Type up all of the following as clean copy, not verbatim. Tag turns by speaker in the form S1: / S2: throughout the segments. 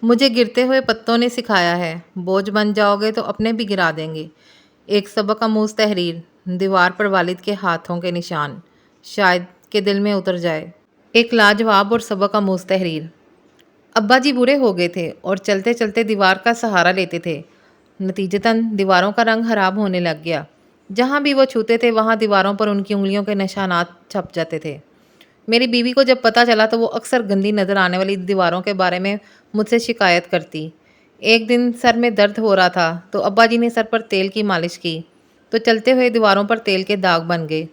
S1: مجھے گرتے ہوئے پتوں نے سکھایا ہے، بوجھ بن جاؤ گے تو اپنے بھی گرا دیں گے۔ ایک سبق آموز تحریر، دیوار پر والد کے ہاتھوں کے نشان، شاید کہ دل میں اتر جائے۔ ایک لاجواب اور سبق آموز تحریر۔ ابا جی بوڑھے ہو گئے تھے اور چلتے چلتے دیوار کا سہارا لیتے تھے۔ نتیجتاً دیواروں کا رنگ خراب ہونے لگ گیا۔ جہاں بھی وہ چھوتے تھے وہاں دیواروں پر ان کی انگلیوں کے نشانات چھپ جاتے تھے۔ میری بیوی کو جب پتہ چلا تو وہ اکثر گندی نظر آنے والی دیواروں کے بارے میں مجھ سے شکایت کرتی۔ ایک دن سر میں درد ہو رہا تھا تو ابا جی نے سر پر تیل کی مالش کی تو چلتے ہوئے دیواروں پر تیل کے داغ بن گئے۔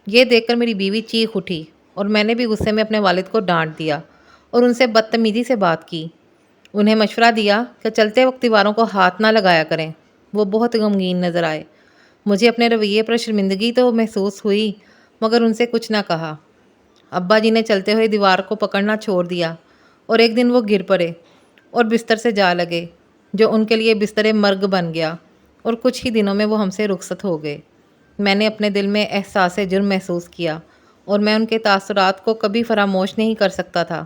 S1: یہ دیکھ کر میری بیوی چیخ اٹھی اور میں نے بھی غصے میں اپنے والد کو ڈانٹ دیا اور ان سے بدتمیزی سے بات کی۔ انہیں مشورہ دیا کہ چلتے وقت دیواروں کو ہاتھ نہ لگایا کریں۔ وہ بہت غمگین نظر آئے۔ مجھے اپنے رویے پر شرمندگی تو محسوس ہوئی مگر ان سے کچھ نہ کہا۔ ابا جی نے چلتے ہوئے دیوار کو پکڑنا چھوڑ دیا اور ایک دن وہ گر پڑے اور بستر سے جا لگے، جو ان کے لیے بستر مرگ بن گیا، اور کچھ ہی دنوں میں وہ ہم سے رخصت ہو گئے۔ میں نے اپنے دل میں احساس جرم محسوس کیا اور میں ان کے تاثرات کو کبھی فراموش نہیں کر سکتا تھا،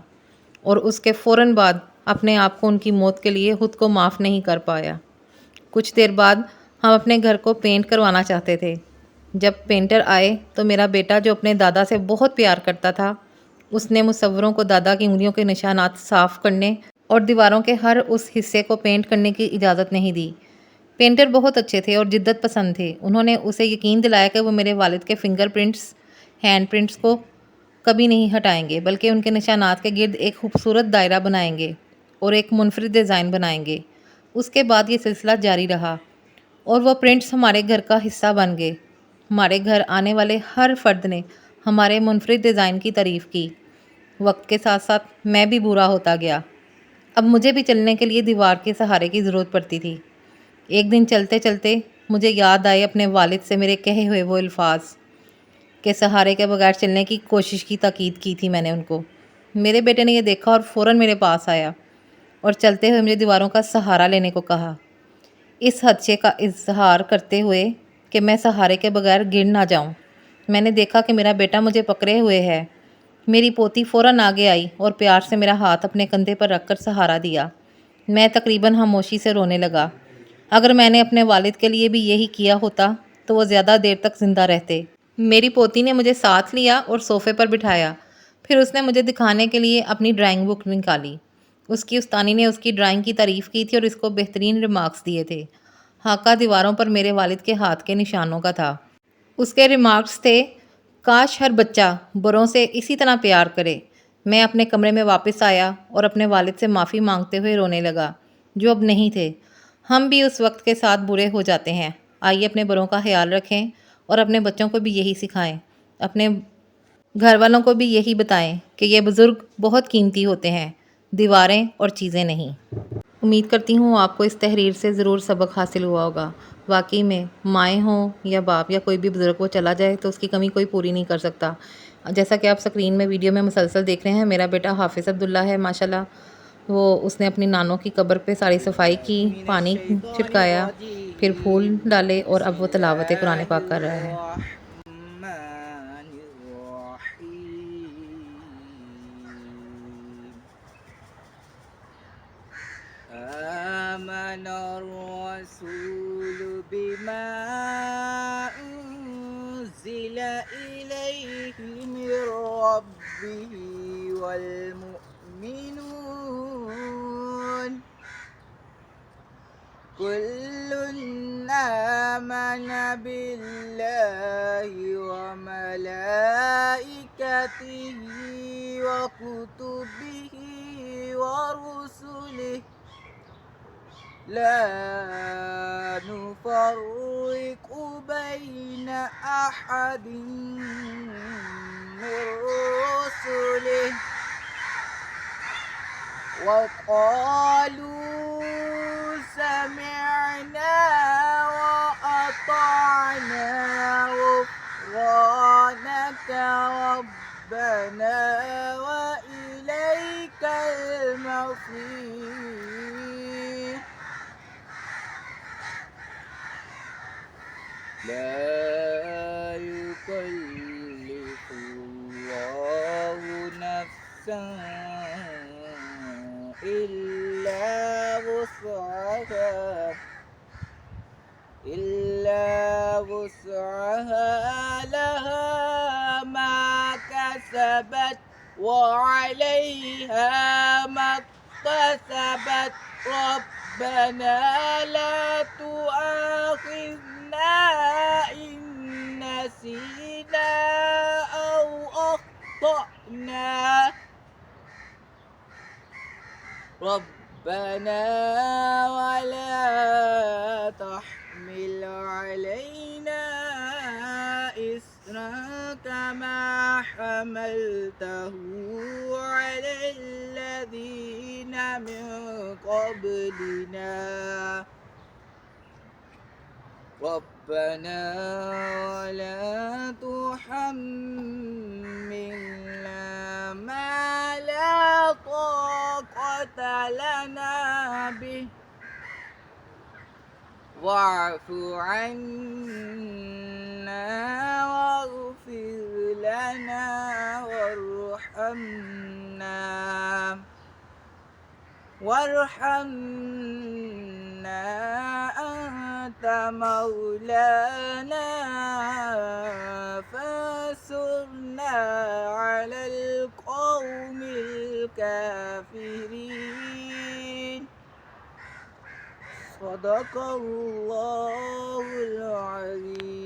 S1: اور اس کے فوراً بعد اپنے آپ کو ان کی موت کے لیے خود کو معاف نہیں کر پایا۔ کچھ دیر بعد ہم اپنے گھر کو پینٹ کروانا چاہتے تھے۔ جب پینٹر آئے تو میرا بیٹا جو اپنے دادا سے بہت پیار کرتا تھا، اس نے مصوروں کو دادا کی انگلیوں کے نشانات صاف کرنے اور دیواروں کے ہر اس حصے کو پینٹ کرنے کی اجازت نہیں دی۔ پینٹر بہت اچھے تھے اور جدت پسند تھے۔ انہوں نے اسے یقین دلایا کہ وہ میرے والد کے فنگر پرنٹس، ہینڈ پرنٹس کو کبھی نہیں ہٹائیں گے بلکہ ان کے نشانات کے گرد ایک خوبصورت دائرہ بنائیں گے اور ایک منفرد ڈیزائن بنائیں گے۔ اس کے بعد یہ سلسلہ جاری رہا اور وہ پرنٹس ہمارے گھر کا حصہ بن گئے۔ ہمارے گھر آنے والے ہر فرد نے ہمارے منفرد ڈیزائن کی تعریف کی۔ وقت کے ساتھ ساتھ میں بھی بوڑھا ہوتا گیا۔ اب مجھے بھی چلنے کے لیے دیوار کے سہارے کی ضرورت پڑتی تھی۔ ایک دن چلتے چلتے مجھے یاد آئے اپنے والد سے میرے کہے ہوئے وہ الفاظ کہ سہارے کے بغیر چلنے کی کوشش کی تاکید کی تھی میں نے ان کو۔ میرے بیٹے نے یہ دیکھا اور فوراً میرے پاس آیا اور چلتے ہوئے مجھے دیواروں کا سہارا لینے کو کہا، اس خدشے کا اظہار کرتے ہوئے کہ میں سہارے کے بغیر گر نہ جاؤں۔ میں نے دیکھا کہ میرا بیٹا مجھے پکڑے ہوئے ہے۔ میری پوتی فوراً آگے آئی اور پیار سے میرا ہاتھ اپنے کندھے پر رکھ کر سہارا دیا۔ میں تقریباً خاموشی سے رونے لگا۔ اگر میں نے اپنے والد کے لیے بھی یہی کیا ہوتا تو وہ زیادہ دیر تک زندہ رہتے۔ میری پوتی نے مجھے ساتھ لیا اور صوفے پر بٹھایا۔ پھر اس نے مجھے دکھانے کے لیے اپنی ڈرائنگ بک نکالی۔ اس کی استانی نے اس کی ڈرائنگ کی تعریف کی تھی اور اس کو بہترین ریمارکس دیے تھے۔ خاکہ دیواروں پر میرے والد کے ہاتھ کے نشانوں کا تھا۔ اس کے ریمارکس تھے، کاش ہر بچہ بڑوں سے اسی طرح پیار کرے۔ میں اپنے کمرے میں واپس آیا اور اپنے والد سے معافی مانگتے ہوئے رونے لگا، جو اب نہیں تھے۔ ہم بھی اس وقت کے ساتھ بوڑھے ہو جاتے ہیں۔ آئیے اپنے بڑوں کا خیال رکھیں اور اپنے بچوں کو بھی یہی سکھائیں۔ اپنے گھر والوں کو بھی یہی بتائیں کہ یہ بزرگ بہت قیمتی ہوتے ہیں، دیواریں اور چیزیں نہیں۔ امید کرتی ہوں آپ کو اس تحریر سے ضرور سبق حاصل ہوا ہوگا۔ واقعی میں مائیں ہوں یا باپ یا کوئی بھی بزرگ وہ چلا جائے تو اس کی کمی کوئی پوری نہیں کر سکتا۔ جیسا کہ آپ اسکرین میں ویڈیو میں مسلسل دیکھ رہے ہیں، میرا بیٹا حافظ عبداللہ ہے ماشاءاللہ۔ اس نے اپنی نانوں کی قبر پہ ساری صفائی کی، پانی چھڑکایا، پھر پھول ڈالے اور اب وہ تلاوت قرآن پاک کر رہا ہے۔
S2: آمن الرسول بما أنزل إليه من ربه والمؤمنون كل آمن بالله وملائكته وكتبه ورسله لا نفرق بين أحد من رسله وقالوا سمعنا وأطعنا غفرانك ربنا وإليك المصير لا يكلف الله نفسا إلا إلا وسعها لها ما كسبت وعليها ما اكتسبت ربنا لا تؤاخذنا إن نسينا أو أخطأنا ربنا ولا تحمل علينا إصرا كما حملته على الذين من قبلنا ربنا ولا تحملنا ما لا طاقة لنا به واعف عنا واغفر لنا وارحمنا أنت مولانا فانصرنا على القوم الكافرين صدق الله العظيم.